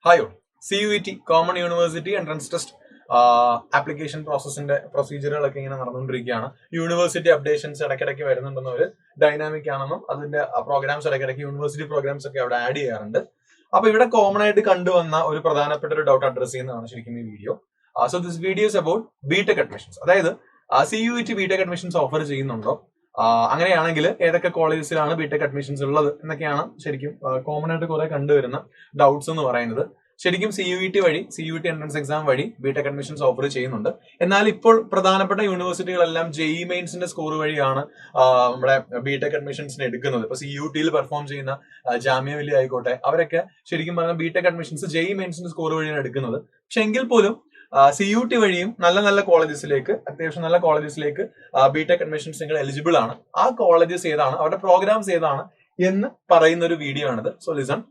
Hi all. CUET Common University Entrance Test application പ്രോസസ്സിന്റെ പ്രൊസീജിയറുകളൊക്കെ ഇങ്ങനെ നടന്നുകൊണ്ടിരിക്കുകയാണ്. യൂണിവേഴ്സിറ്റി അപ്ഡേഷൻസ് ഇടയ്ക്കിടയ്ക്ക് വരുന്നുണ്ടെന്ന് ഒരു ഡൈനാമിക് ആണെന്നും അതിന്റെ പ്രോഗ്രാംസ് ഇടയ്ക്കിടയ്ക്ക് യൂണിവേഴ്സിറ്റി പ്രോഗ്രാംസ് ഒക്കെ അവിടെ ആഡ് ചെയ്യാറുണ്ട്. അപ്പൊ ഇവിടെ കോമൺ ആയിട്ട് കണ്ടുവന്ന ഒരു പ്രധാനപ്പെട്ട ഒരു ഡൗട്ട് അഡ്രസ് ചെയ്യുന്നതാണ് ശരിക്കും ഈ video. So this video is about B Tech admissions. അതായത് CUET ബിടെക് അഡ്മിഷൻസ് ഓഫർ ചെയ്യുന്നുണ്ടോ, അങ്ങനെയാണെങ്കിൽ ഏതൊക്കെ കോളേജസിലാണ് ബിടെക് അഡ്മിഷൻസ് ഉള്ളത് എന്നൊക്കെയാണ് ശരിക്കും കോമൺ ആയിട്ട് കുറെ കണ്ടുവരുന്ന ഡൗട്ട്സ് എന്ന് പറയുന്നത്. ശരിക്കും CUET വഴി CUET എൻട്രൻസ് എക്സാം വഴി ബിടെക് അഡ്മിഷൻസ് ഓഫർ ചെയ്യുന്നുണ്ട്. എന്നാൽ ഇപ്പോൾ പ്രധാനപ്പെട്ട യൂണിവേഴ്സിറ്റികളെല്ലാം JEE മെയിൻസിന്റെ സ്കോർ വഴിയാണ് നമ്മുടെ ബിടെക് അഡ്മിഷൻസിന് എടുക്കുന്നത്. ഇപ്പൊ CUETയിൽ പെർഫോം ചെയ്യുന്ന ജാമ്യ മില്ലിയ ആയിക്കോട്ടെ, അവരൊക്കെ ശരിക്കും പറഞ്ഞാൽ ബിടെക് അഡ്മിഷൻസ് JEE മെയിൻസിന്റെ സ്കോർ വഴിയാണ് എടുക്കുന്നത്. പക്ഷെ എങ്കിൽ പോലും CUET വഴിയും നല്ല നല്ല കോളേജസിലേക്ക്, അത്യാവശ്യം നല്ല കോളേജസിലേക്ക് ബിടെക് അഡ്മിഷൻസ് നിങ്ങൾ എലിജിബിൾ ആണ്. ആ കോളേജസ് ഏതാണ്, അവരുടെ പ്രോഗ്രാംസ് ഏതാണ് എന്ന് പറയുന്ന ഒരു വീഡിയോ ആണിത്. So listen.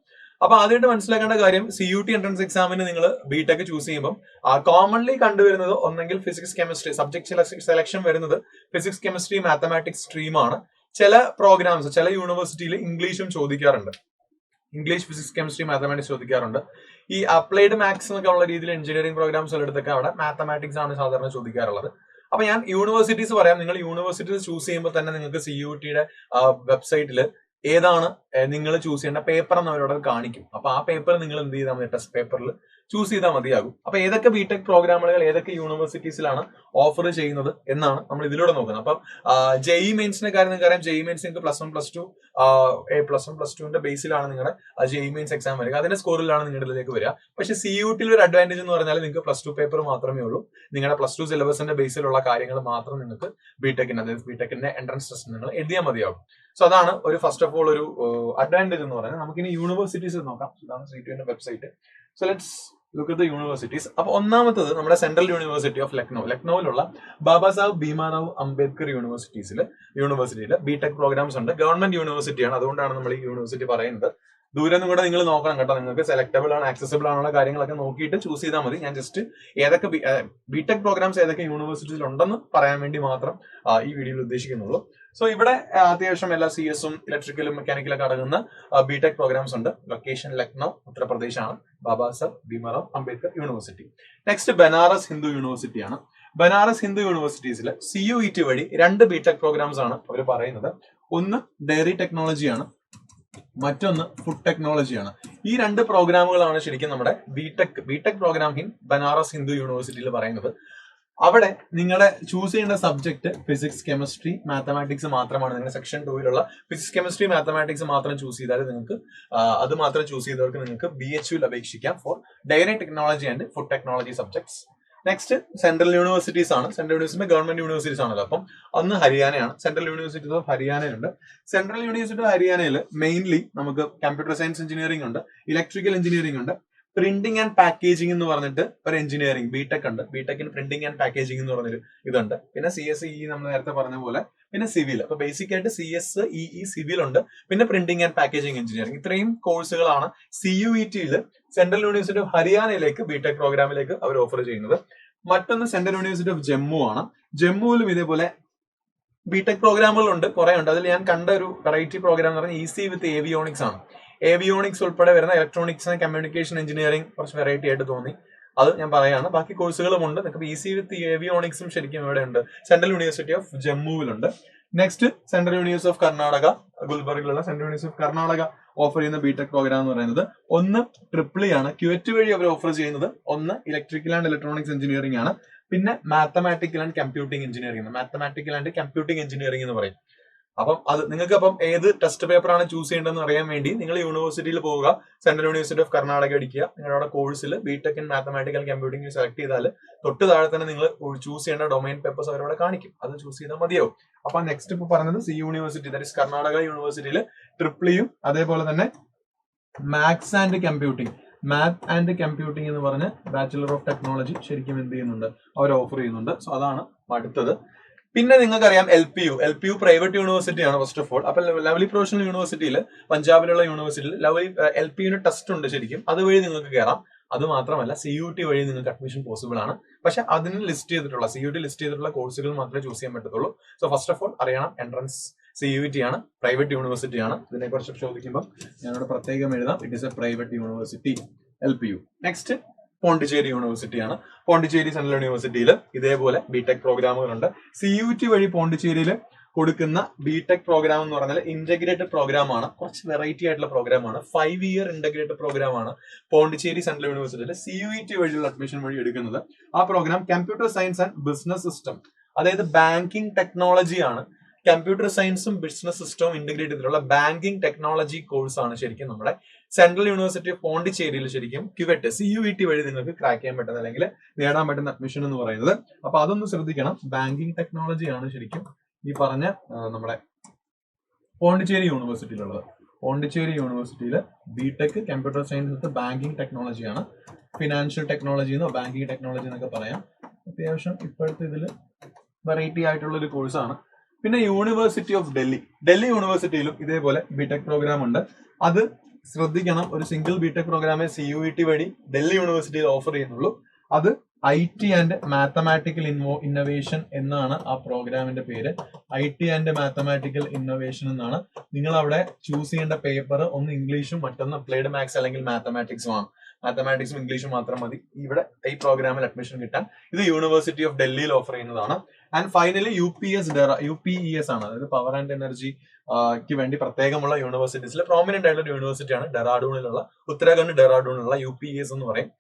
അപ്പൊ ആദ്യമായിട്ട് മനസ്സിലാക്കേണ്ട കാര്യം, CUET എൻട്രൻസ് എക്സാമിന് നിങ്ങൾ ബിടെക് ചൂസ് ചെയ്യുമ്പോൾ കോമൺലി കണ്ടുവരുന്നത് ഒന്നെങ്കിൽ ഫിസിക്സ് കെമിസ്ട്രി സബ്ജക്ട് സെലക്ഷൻ വരുന്നത് ഫിസിക്സ് കെമിസ്ട്രി മാത്തമാറ്റിക്സ് സ്ട്രീമാണ്. ചില പ്രോഗ്രാംസ് ചില യൂണിവേഴ്സിറ്റിയിൽ ഇംഗ്ലീഷും ചോദിക്കാറുണ്ട്. ഇംഗ്ലീഷ്, ഫിസിക്സ്, കെമിസ്ട്രി, മാത്തമാറ്റിക്സ് ചോദിക്കാറുണ്ട്. ഈ അപ്ലൈഡ് മാത്സ് എന്നൊക്കെ ഉള്ള രീതിയിൽ എഞ്ചിനീയറിംഗ് പ്രോഗ്രാംസ് എടുത്തൊക്കെ അവിടെ മാത്തമാറ്റിക്സ് ആണ് സാധാരണ ചോദിക്കാറുള്ളത്. അപ്പൊ ഞാൻ യൂണിവേഴ്സിറ്റീസ് പറയാം. നിങ്ങൾ യൂണിവേഴ്സിറ്റീസ് ചൂസ് ചെയ്യുമ്പോൾ തന്നെ നിങ്ങൾക്ക് CUETയുടെ വെബ്സൈറ്റിൽ ഏതാണ് നിങ്ങൾ ചൂസ് ചെയ്യേണ്ട പേപ്പർ എന്ന് അവരോട് കാണിക്കും. അപ്പൊ ആ പേപ്പർ നിങ്ങൾ എന്ത് ചെയ്താൽ മതി, ടെസ്റ്റ് പേപ്പറിൽ ചൂസ് ചെയ്താൽ മതിയാകും. അപ്പൊ ഏതൊക്കെ ബിടെക് പ്രോഗ്രാമുകൾ ഏതൊക്കെ യൂണിവേഴ്സിറ്റീസിലാണ് ഓഫർ ചെയ്യുന്നത് എന്നാണ് നമ്മൾ ഇതിലൂടെ നോക്കുന്നത്. അപ്പം JEE മെയിൻസിന്റെ കാര്യം നിങ്ങൾക്കറിയാം. JEE മെയിൻസ് നിങ്ങൾക്ക് +1 +2 +1 +2ന്റെ ബേസിലാണ് നിങ്ങളുടെ JEE മെയിൻസ് എക്സാം വരിക. അതിന്റെ സ്കോറിലാണ് നിങ്ങളുടെ ഇതിലേക്ക് വരിക. പക്ഷെ CUETയിൽ ഒരു അഡ്വാൻറ്റേജ് എന്ന് പറഞ്ഞാൽ നിങ്ങൾക്ക് +2 പേപ്പർ മാത്രമേ ഉള്ളൂ. നിങ്ങളുടെ +2 സിലബസിന്റെ ബേസിലുള്ള കാര്യങ്ങൾ മാത്രം നിങ്ങൾക്ക് ബിടെക്കിന്, അതായത് ബിടെക്കിന്റെ എൻട്രൻസ് ടെസ്റ്റ് നിങ്ങൾ എഴുതിയാൽ മതിയാകും. സോ അതാണ് ഒരു ഫസ്റ്റ് ഓഫ് ഓൾ ഒരു അഡ്വാൻറ്റേജ് എന്ന് പറയുന്നത്. നമുക്കിനി യൂണിവേഴ്സിറ്റീസ് നോക്കാം. ഇതാണ് CUETന്റെ website. So let's look at the universities. അപ്പൊ ഒന്നാമത്തത് നമ്മുടെ സെൻട്രൽ യൂണിവേഴ്സിറ്റി ഓഫ് ലക്നൌവിലുള്ള ബാബാ സാഹബ് ഭീമാറാവ് അംബേദ്കർ യൂണിവേഴ്സിറ്റിയിൽ ബിടെക് പ്രോഗ്രാംസ് ഉണ്ട്. ഗവൺമെന്റ് യൂണിവേഴ്സിറ്റിയാണ്, അതുകൊണ്ടാണ് നമ്മൾ ഈ യൂണിവേഴ്സിറ്റി പറയുന്നത്. ദൂരം കൂടെ നിങ്ങൾ നോക്കണം കേട്ടോ. നിങ്ങൾക്ക് സെലക്ടബിൾ ആണ്, ആക്സസിബിൾ ആണുള്ള കാര്യങ്ങളൊക്കെ നോക്കിയിട്ട് ചൂസ് ചെയ്താൽ മതി. ഞാൻ ജസ്റ്റ് ഏതൊക്കെ ബിടെക് പ്രോഗ്രാംസ് ഏതൊക്കെ യൂണിവേഴ്സിറ്റിയിൽ ഉണ്ടെന്ന് പറയാൻ വേണ്ടി മാത്രം ഈ വീഡിയോയിൽ ഉദ്ദേശിക്കുന്നുള്ളൂ. സോ ഇവിടെ അത്യാവശ്യം എല്ലാ CS-ഉം ഇലക്ട്രിക്കലും മെക്കാനിക്കലൊക്കെ അടങ്ങുന്ന ബിടെക് പ്രോഗ്രാംസ് ഉണ്ട്. ലൊക്കേഷൻ ലക്നൗ, ഉത്തർപ്രദേശ് ആണ്. ബാബാ സാഹബ് ഭീമാറാവ് അംബേദ്കർ യൂണിവേഴ്സിറ്റി. നെക്സ്റ്റ് ബനാറസ് ഹിന്ദു യൂണിവേഴ്സിറ്റിയാണ്. ബനാറസ് ഹിന്ദു യൂണിവേഴ്സിറ്റീസിൽ CUET വഴി 2 ബിടെക് പ്രോഗ്രാംസ് ആണ് അവർ പറയുന്നത്. ഒന്ന് ഡയറി ടെക്നോളജിയാണ്, മറ്റൊന്ന് ഫുഡ് ടെക്നോളജിയാണ്. ഈ 2 പ്രോഗ്രാമുകളാണ് ശരിക്കും നമ്മുടെ B Tech program in Banaras Hindu യൂണിവേഴ്സിറ്റിയിൽ പറയുന്നത്. അവിടെ നിങ്ങളുടെ ചൂസ് ചെയ്യേണ്ട സബ്ജക്ട് ഫിസിക്സ്, കെമിസ്ട്രി, മാത്തമാറ്റിക്സ് മാത്രമാണ്. നിങ്ങൾ സെക്ഷൻ 2-ലുള്ള ഫിസിക്സ്, കെമിസ്ട്രി, മാത്തമാറ്റിക്സ് മാത്രം ചൂസ് ചെയ്താൽ നിങ്ങൾക്ക് അത് മാത്രം ചൂസ് ചെയ്തവർക്ക് നിങ്ങൾക്ക് BHUവിൽ അപേക്ഷിക്കാം for dairy technology and food technology subjects. Next central universities ആണ്. സെൻട്രൽ യൂണിവേഴ്സിറ്റി ഗവൺമെന്റ് യൂണിവേഴ്സിറ്റീസ് ആണല്ലോ. അപ്പം ഒന്ന് ഹരിയാനയാണ്. സെൻട്രൽ യൂണിവേഴ്സിറ്റി ഓഫ് ഹരിയാനയുണ്ട്. സെൻട്രൽ യൂണിവേഴ്സിറ്റി ഓഫ് ഹരിയാനയിൽ മെയിൻലി നമുക്ക് കമ്പ്യൂട്ടർ സയൻസ് എഞ്ചിനീയറിംഗ് ഉണ്ട്, ഇലക്ട്രിക്കൽ എഞ്ചിനീയറിംഗ് ഉണ്ട്, പ്രിന്റിംഗ് ആൻഡ് പാക്കേജിംഗ് എന്ന് പറഞ്ഞിട്ട് ഒരു എഞ്ചിനീയറിംഗ് ബിടെക് ഉണ്ട്. ബിടെക്കിന് പ്രിന്റിംഗ് ആൻഡ് പാക്കേജിംഗ് എന്ന് പറഞ്ഞൊരു ഇതുണ്ട്. പിന്നെ CSE നമ്മൾ നേരത്തെ പറഞ്ഞ പോലെ, പിന്നെ സിവിൽ. അപ്പൊ ബേസിക് ആയിട്ട് CS, സിവിൽ ഉണ്ട്, പിന്നെ പ്രിന്റിംഗ് ആൻഡ് പാക്കേജിംഗ് എഞ്ചിനീയറിംഗ്. ഇത്രയും കോഴ്സുകളാണ് CUETയിൽ സെൻട്രൽ യൂണിവേഴ്സിറ്റി ഓഫ് ഹരിയാനയിലേക്ക് ബിടെക് പ്രോഗ്രാമിലേക്ക് അവർ ഓഫർ ചെയ്യുന്നത്. മറ്റൊന്ന് സെൻട്രൽ യൂണിവേഴ്സിറ്റി ഓഫ് ജമ്മു ആണ്. ജമ്മുവിലും ഇതേപോലെ ബിടെക് പ്രോഗ്രാമുകളുണ്ട്, കുറെ ഉണ്ട്. അതിൽ ഞാൻ കണ്ട ഒരു വെറൈറ്റി പ്രോഗ്രാം എന്ന് പറഞ്ഞാൽ EC വിത്ത് ഏവിയോണിക്സ് ആണ്. ഏവിയോണിക്സ് ഉൾപ്പെടെ വരുന്ന ഇലക്ട്രോണിക്സ് ആൻഡ് കമ്മ്യൂണിക്കേഷൻ എഞ്ചിനീയറിംഗ് കുറച്ച് വെറൈറ്റി ആയിട്ട് തോന്നി. അത് ഞാൻ പറയാണ്. ബാക്കി കോഴ്സുകളും ഉണ്ട്. നിങ്ങൾക്ക് EC വിത്ത് ഏവിയോണിക്സും ശരിക്കും ഇവിടെ ഉണ്ട്. സെൻട്രൽ യൂണിവേഴ്സിറ്റി ഓഫ് ജമ്മുവിലുണ്ട്. Next central university of Karnataka, ഗുൽബർഗിലുള്ള central university of Karnataka offer ചെയ്യുന്ന ബിടെക് പ്രോഗ്രാം എന്ന് പറയുന്നത് ഒന്ന് ട്രിപ്പിൾ ആണ്. QET വഴി അവർ ഓഫർ ചെയ്യുന്നത് ഒന്ന് ഇലക്ട്രിക്കൽ ആൻഡ് ഇലക്ട്രോണിക്സ് എഞ്ചിനീയറിംഗ് ആണ്, പിന്നെ മാത്തമാറ്റിക്കൽ ആൻഡ് കമ്പ്യൂട്ടിംഗ് എഞ്ചിനീയറിംഗ് എന്ന് പറയും. അപ്പം അത് നിങ്ങൾക്ക് അപ്പം ഏത് ടെസ്റ്റ് പേപ്പർ ആണ് ചൂസ് ചെയ്യേണ്ടതെന്ന് അറിയാൻ വേണ്ടി നിങ്ങൾ യൂണിവേഴ്സിറ്റിയിൽ പോവുക. സെൻട്രൽ യൂണിവേഴ്സിറ്റി ഓഫ് കർണാടക അടിക്കുക. നിങ്ങളുടെ കോഴ്സിൽ B Tech in mathematical computing select ചെയ്താൽ തൊട്ട് താഴെ തന്നെ നിങ്ങൾ ചൂസ് ചെയ്യേണ്ട ഡൊമൈൻ പേപ്പേഴ്സ് അവരോട് കാണിക്കും. അത് ചൂസ് ചെയ്താൽ മതിയാവും. അപ്പൊ നെക്സ്റ്റ് ഇപ്പൊ പറഞ്ഞത് യൂണിവേഴ്സിറ്റി, ദാറ്റ് ഇസ് കർണാടക യൂണിവേഴ്സിറ്റിയിൽ ട്രിപ്പിളിയും അതേപോലെ തന്നെ മാത്സ് ആൻഡ് കമ്പ്യൂട്ടിംഗ് എന്ന് പറഞ്ഞ് ബാച്ചിലർ ഓഫ് ടെക്നോളജി ശരിക്കും എന്ത് ചെയ്യുന്നുണ്ട്, അവർ ഓഫർ ചെയ്യുന്നുണ്ട്. സോ അതാണ് അടുത്തത്. പിന്നെ നിങ്ങൾക്കറിയാം LPU പ്രൈവറ്റ് യൂണിവേഴ്സിറ്റി ആണ് ഫസ്റ്റ് ഓഫ് ഓൾ. അപ്പൊ ലവ്ലി പ്രൊഫഷണൽ യൂണിവേഴ്സിറ്റിയിൽ, പഞ്ചാബിലുള്ള യൂണിവേഴ്സിറ്റിയിൽ LPUവിന് ടെസ്റ്റ് ഉണ്ട് ശരിക്കും. അതുവഴി നിങ്ങൾക്ക് കയറാം. അത് മാത്രമല്ല CUET വഴി നിങ്ങൾക്ക് അഡ്മിഷൻ പോസിബിൾ ആണ്. പക്ഷെ അതിന് CUET ലിസ്റ്റ് ചെയ്തിട്ടുള്ള കോഴ്സുകൾ മാത്രമേ ചൂസ് ചെയ്യാൻ പറ്റത്തുള്ളൂ. സോ ഫസ്റ്റ് ഓഫ് ഓൾ അറിയണം, എൻട്രൻസ് CUET ആണ്, പ്രൈവറ്റ് യൂണിവേഴ്സിറ്റി ആണ്. ഇതിനെ കുറിച്ച് ചോദിക്കുമ്പോൾ ഞാനിവിടെ പ്രത്യേകം എഴുതാം, it is a private university. LPU. Next Pondicherry യൂണിവേഴ്സിറ്റിയാണ്. പോണ്ടിച്ചേരി സെൻട്രൽ യൂണിവേഴ്സിറ്റിയിൽ ഇതേപോലെ ബിടെക് പ്രോഗ്രാമുകളുണ്ട്. CUT വഴി പോണ്ടിച്ചേരിയിൽ കൊടുക്കുന്ന ബിടെക് പ്രോഗ്രാം എന്ന് പറഞ്ഞാൽ ഇന്റഗ്രേറ്റഡ് പ്രോഗ്രാം ആണ്. കുറച്ച് വെറൈറ്റി ആയിട്ടുള്ള പ്രോഗ്രാം ആണ്. 5 ഇയർ ഇന്റഗ്രേറ്റഡ് പ്രോഗ്രാം ആണ് പോണ്ടിച്ചേരി സെൻട്രൽ യൂണിവേഴ്സിറ്റിയിൽ CUT വഴിയുള്ള അഡ്മിഷൻ വഴി എടുക്കുന്നത്. ആ program computer science and business system, അതായത് ബാങ്കിങ് ടെക്നോളജി ആണ്. കമ്പ്യൂട്ടർ സയൻസും ബിസിനസ് സിസ്റ്റവും ഇന്റഗ്രേറ്റ് ചെയ്തിട്ടുള്ള ബാങ്കിങ് ടെക്നോളജി കോഴ്സ് ആണ് ശരിക്കും നമ്മുടെ സെൻട്രൽ യൂണിവേഴ്സിറ്റി ഓഫ് പോണ്ടിച്ചേരിയിൽ ശരിക്കും ക്യുവെറ്റ് CUT വഴി നിങ്ങൾക്ക് ക്രാക്ക് ചെയ്യാൻ പറ്റുന്ന അല്ലെങ്കിൽ നേടാൻ പറ്റുന്ന അഡ്മിഷൻ എന്ന് പറയുന്നത്. അപ്പൊ അതൊന്ന് ശ്രദ്ധിക്കണം. ബാങ്കിങ് ടെക്നോളജി ആണ് ശരിക്കും ഈ പറഞ്ഞ നമ്മുടെ പോണ്ടിച്ചേരി യൂണിവേഴ്സിറ്റിയിലുള്ളത്. പോണ്ടിച്ചേരി യൂണിവേഴ്സിറ്റിയിൽ BTech computer science with banking ടെക്നോളജിയാണ്. ഫിനാൻഷ്യൽ ടെക്നോളജി എന്നോ ബാങ്കിങ് ടെക്നോളജി എന്നൊക്കെ പറയാം. അത്യാവശ്യം ഇപ്പോഴത്തെ ഇതിൽ വെറൈറ്റി ആയിട്ടുള്ള ഒരു കോഴ്സാണ്. പിന്നെ യൂണിവേഴ്സിറ്റി ഓഫ് ഡൽഹി യൂണിവേഴ്സിറ്റിയിലും ഇതേപോലെ ബിടെക് പ്രോഗ്രാം ഉണ്ട്. അത് ശ്രദ്ധിക്കണം. ഒരു സിംഗിൾ ബിടെക് പ്രോഗ്രാമേ CUT വഴി ഡൽഹി യൂണിവേഴ്സിറ്റിയിൽ ഓഫർ ചെയ്യുന്നുള്ളൂ. അത് IT ആൻഡ് മാത്തമാറ്റിക്കൽ ഇന്നോവേഷൻ എന്നാണ് ആ പ്രോഗ്രാമിന്റെ പേര്. IT ആൻഡ് മാത്തമാറ്റിക്കൽ ഇന്നോവേഷൻ എന്നാണ്. നിങ്ങൾ അവിടെ ചൂസ് ചെയ്യേണ്ട പേപ്പർ ഒന്ന് ഇംഗ്ലീഷും മറ്റൊന്ന് അപ്ലൈഡ് മാത്സ് അല്ലെങ്കിൽ മാത്തമാറ്റിക്സും ആണ്. മാത്തമാറ്റിക്സും ഇംഗ്ലീഷും മാത്രം മതി ഇവിടെ ഈ പ്രോഗ്രാമിൽ അഡ്മിഷൻ കിട്ടാൻ. ഇത് യൂണിവേഴ്സിറ്റി ഓഫ് ഡൽഹിയിൽ ഓഫർ ചെയ്യുന്നതാണ്. ആൻഡ് ഫൈനലി UPES ആണ്, അതായത് പവർ ആൻഡ് എനർജിക്ക് വേണ്ടി പ്രത്യേകമുള്ള യൂണിവേഴ്സിറ്റീസിലെ പ്രോമിനന്റ് ആയിട്ടുള്ള യൂണിവേഴ്സിറ്റിയാണ് ഡെറാഡൂണിലുള്ള, ഉത്തരാഖണ്ഡ് ഡെറാഡൂണിലുള്ള UPES എന്ന് പറയും.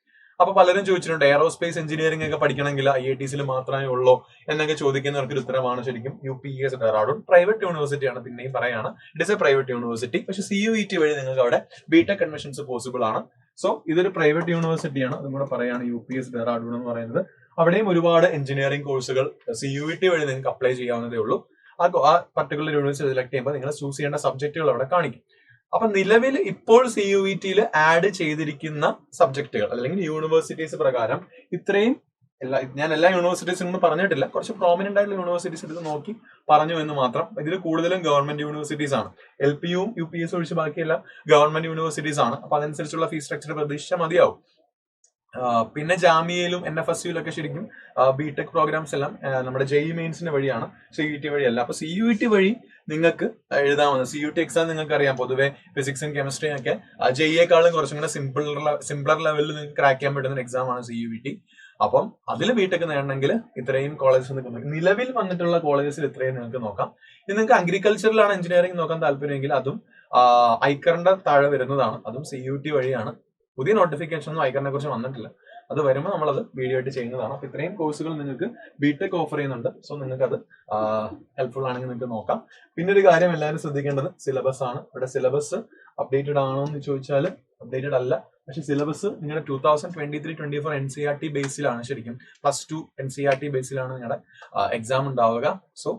അപ്പൊ പലരും ചോദിച്ചിട്ടുണ്ട് എയറോസ്പേസ് എഞ്ചിനീയറിംഗ് ഒക്കെ പഠിക്കണമെങ്കിൽ IITസിൽ മാത്രമേ ഉള്ളൂ എന്നൊക്കെ ചോദിക്കുന്നവർക്ക് ഒരു ഉത്തരമാണ് ശരിക്കും UPES ഡെറാഡൂൺ. പ്രൈവറ്റ് യൂണിവേഴ്സിറ്റിയാണ്, പിന്നെയും പറയാണ് it is A private university. പക്ഷെ CUT വഴി നിങ്ങൾക്ക് അവിടെ ബിടെക് അഡ്മിഷൻസ് പോസിബിൾ ആണ്. സോ ഇതൊരു പ്രൈവറ്റ് യൂണിവേഴ്സിറ്റിയാണ്, അതും കൂടെ പറയാണ് UPES ഡെറാഡൂൺ എന്ന് പറയുന്നത്. അവിടെയും ഒരുപാട് എഞ്ചിനീയറിംഗ് കോഴ്സുകൾ CUT വഴി നിങ്ങൾക്ക് അപ്ലൈ ചെയ്യാവുന്നതേ ഉള്ളൂ. ആ പർട്ടിക്കുലർ യൂണിവേഴ്സിറ്റി സെലക്ട് ചെയ്യുമ്പോൾ നിങ്ങൾ ചൂസ് ചെയ്യേണ്ട സബ്ജക്റ്റുകൾ അവിടെ കാണിക്കും. അപ്പൊ നിലവിൽ ഇപ്പോൾ CUT ആഡ് ചെയ്തിരിക്കുന്ന സബ്ജക്റ്റുകൾ അല്ലെങ്കിൽ യൂണിവേഴ്സിറ്റീസ് പ്രകാരം ഇത്രയും ഞാൻ എല്ലാ യൂണിവേഴ്സിറ്റീസും ഒന്നും പറഞ്ഞിട്ടില്ല, കുറച്ച് പ്രോമിനന്റ് ആയിട്ടുള്ള യൂണിവേഴ്സിറ്റീസ് എടുത്ത് നോക്കി പറഞ്ഞു എന്ന് മാത്രം. ഇതിൽ കൂടുതലും ഗവൺമെന്റ് യൂണിവേഴ്സിറ്റീസ് ആണ്. LPUവും UPS ഒഴിച്ച് ബാക്കിയെല്ലാം ഗവൺമെന്റ് യൂണിവേഴ്സിറ്റീസ് ആണ്. അപ്പൊ അതനുസരിച്ചുള്ള ഫീസ് സ്ട്രക്ചർ പ്രതീക്ഷിച്ചാൽ മതിയാവും. പിന്നെ ജാമിയയിലും NFSUയിലൊക്കെ ശരിക്കും ബിടെക് പ്രോഗ്രാംസ് എല്ലാം നമ്മുടെ JEE മെയിൻസിന്റെ വഴിയാണ്, CUT വഴിയല്ല. അപ്പൊ CUT വഴി നിങ്ങൾക്ക് എഴുതാവുന്ന CUT എക്സാം നിങ്ങൾക്ക് അറിയാം, പൊതുവെ ഫിസിക്സും കെമിസ്ട്രിയും ഒക്കെ JEEയെക്കാളും കുറച്ചും കൂടെ സിംപ്ലർ ലെവലിൽ നിങ്ങൾക്ക് ക്രാക്ക് ചെയ്യാൻ പറ്റുന്ന ഒരു എക്സാം ആണ് CUT. അപ്പം അതിൽ ബിടെക് നേടണമെങ്കിൽ ഇത്രയും കോളേജസ് നിലവിൽ വന്നിട്ടുള്ള കോളേജസിൽ ഇത്രയും നിങ്ങൾക്ക് നോക്കാം. ഇനി നിങ്ങൾക്ക് അഗ്രികൾച്ചറിലാണ് എഞ്ചിനീയറിംഗ് നോക്കാൻ താല്പര്യമെങ്കിൽ അതും ഐക്കറിന്റെ താഴെ വരുന്നതാണ്, അതും CUT വഴിയാണ്. പുതിയ നോട്ടിഫിക്കേഷൻ ഒന്നും ഐക്കറിനെ കുറിച്ച് വന്നിട്ടില്ല, അത് വരുമ്പോൾ നമ്മളത് വീഡിയോ ആയിട്ട് ചെയ്യുന്നതാണ്. അപ്പൊ ഇത്രയും കോഴ്സുകൾ നിങ്ങൾക്ക് ബിടെക് ഓഫർ ചെയ്യുന്നുണ്ട്. സോ നിങ്ങൾക്ക് അത് ഹെൽപ്ഫുൾ ആണെങ്കിൽ നിങ്ങൾക്ക് നോക്കാം. പിന്നെ ഒരു കാര്യം എല്ലാവരും ശ്രദ്ധിക്കേണ്ടത് സിലബസ് ആണ്. ഇവിടെ സിലബസ് അപ്ഡേറ്റഡ് ആണോ എന്ന് ചോദിച്ചാൽ അപ്ഡേറ്റഡ് അല്ല. പക്ഷെ സിലബസ് നിങ്ങളുടെ 2023-24 NCERT ബേസിലാണ്, ശരിക്കും +2 NCERT ബേസിലാണ് നിങ്ങളുടെ എക്സാം ഉണ്ടാവുക. So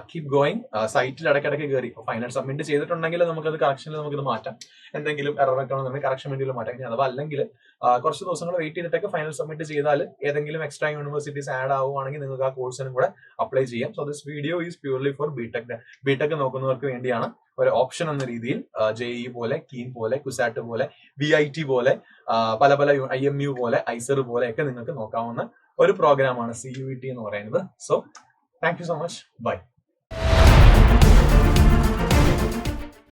keep going. സൈറ്റിൽ ഇടയ്ക്കിടയ്ക്ക് കയറി ഫൈനൽ സബ്മിറ്റ് ചെയ്തിട്ടുണ്ടെങ്കിൽ നമുക്കത് കറക്ഷനിൽ നമുക്കിത് മാറ്റാം. എന്തെങ്കിലും എറർ ഒക്കെ ആണെന്നുണ്ടെങ്കിൽ കറക്ഷൻ വേണ്ടിയിൽ മാറ്റാം. അഥവാ അല്ലെങ്കിൽ കുറച്ച് ദിവസങ്ങൾ വെയിറ്റ് ചെയ്തിട്ടൊക്കെ ഫൈനൽ സബ്മിറ്റ് ചെയ്താൽ ഏതെങ്കിലും എക്സ്ട്രാ യൂണിവേഴ്സിറ്റീസ് ആഡ് ആവുകയാണെങ്കിൽ നിങ്ങൾക്ക് ആ കോഴ്സിനും കൂടെ അപ്ലൈ ചെയ്യാം. So this video is purely for BTech നോക്കുന്നവർക്ക് വേണ്ടിയാണ്. ഒരു ഓപ്ഷൻ എന്ന രീതിയിൽ JEE പോലെ, കീം പോലെ, കുസാറ്റ് പോലെ, VIT പോലെ, പല IMU പോലെ, ഐസർ പോലെ ഒക്കെ നിങ്ങൾക്ക് നോക്കാവുന്ന ഒരു പ്രോഗ്രാമാണ് CUT എന്ന് പറയുന്നത്. So thank you so much. By.